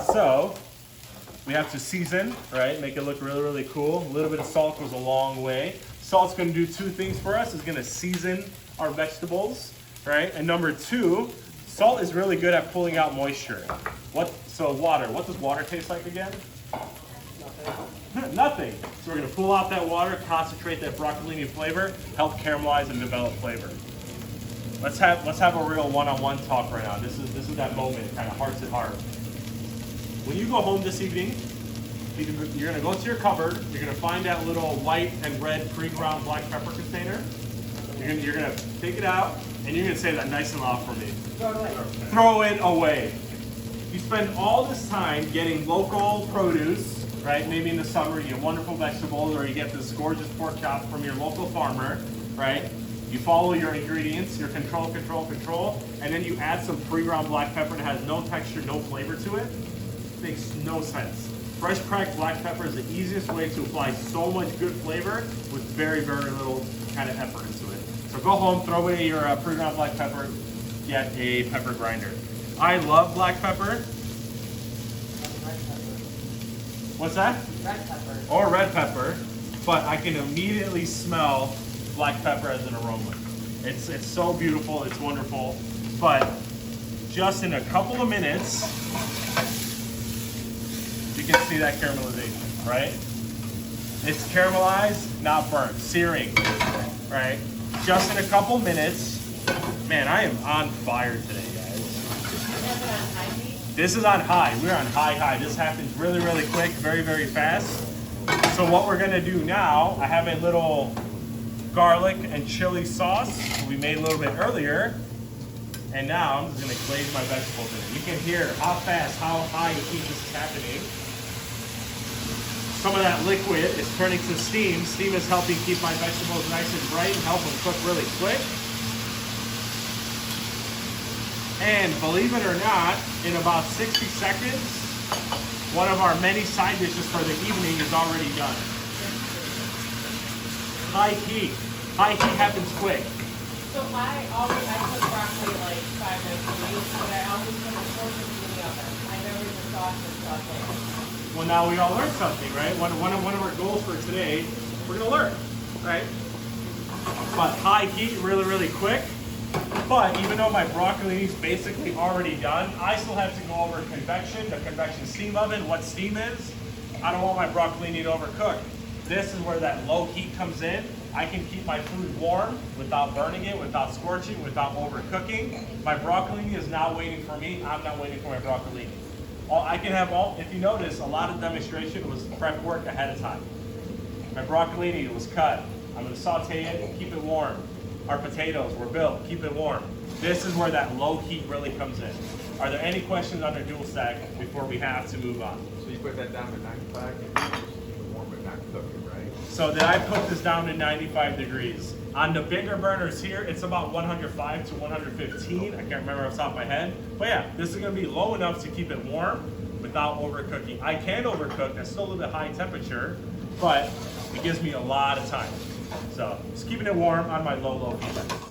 So we have to season, right? Make it look really, really cool. A little bit of salt goes a long way. Salt's gonna do two things for us. It's gonna season our vegetables, right? And number two, salt is really good at pulling out moisture. So water, what does water taste like again? Nothing. So we're gonna pull out that water, concentrate that broccolini flavor, help caramelize and develop flavor. Let's have a real one-on-one talk right now. This is that moment, kind of heart to heart. When you go home this evening, you're gonna go to your cupboard. You're gonna find that little white and red pre-ground black pepper container. You're gonna take it out, and you're gonna say that nice and loud for me. Throw it away. You spend all this time getting local produce, right? Maybe in the summer you get wonderful vegetables, or you get this gorgeous pork chop from your local farmer, right? You follow your ingredients, your control, and then you add some pre-ground black pepper that has no texture, no flavor to it. Makes no sense. Fresh cracked black pepper is the easiest way to apply so much good flavor with very, very little kind of effort into it. So go home, throw away your pre-ground black pepper, get a pepper grinder. I love black pepper. What's that? Red pepper. Or red pepper, but I can immediately smell black pepper as an aroma. It's so beautiful, it's wonderful, but just in a couple of minutes, you can see that caramelization, right? It's caramelized, not burnt, searing, right? Just in a couple minutes. Man, I am on fire today, guys. This is on high. We're on high. This happens really, really quick, very, very fast. So what we're gonna do now, I have a little garlic and chili sauce we made a little bit earlier. And now I'm just gonna glaze my vegetables in it. You can hear how fast, how high the heat this is happening. Some of that liquid is turning to steam. Steam is helping keep my vegetables nice and bright and help them cook really quick. And believe it or not, in about 60 seconds, one of our many side dishes for the evening is already done. High heat. High heat happens quick. So I put broccoli like 5 minutes a week, but I always put a portion in the oven. I never even thought to saute. Well, now we all learned something, right? One of our goals for today, we're gonna learn, right? But high heat, really, really quick. But even though my broccolini is basically already done, I still have to go over convection, the convection steam oven, what steam is. I don't want my broccolini to overcook. This is where that low heat comes in. I can keep my food warm without burning it, without scorching, without overcooking. My broccolini is now waiting for me. I'm not waiting for my broccolini. If you notice, a lot of demonstration was prep work ahead of time. My broccolini was cut. I'm gonna saute it and keep it warm. Our potatoes were built, keep it warm. This is where that low heat really comes in. Are there any questions on the dual stack before we have to move on? So you put that down to 95 and just keep it warm but not cook it, right? So did I put this down to 95 degrees? On the bigger burners here, it's about 105 to 115. I can't remember off the top of my head. But yeah, this is gonna be low enough to keep it warm without overcooking. I can overcook, that's still a little bit high temperature, but it gives me a lot of time. So just keeping it warm on my low heat.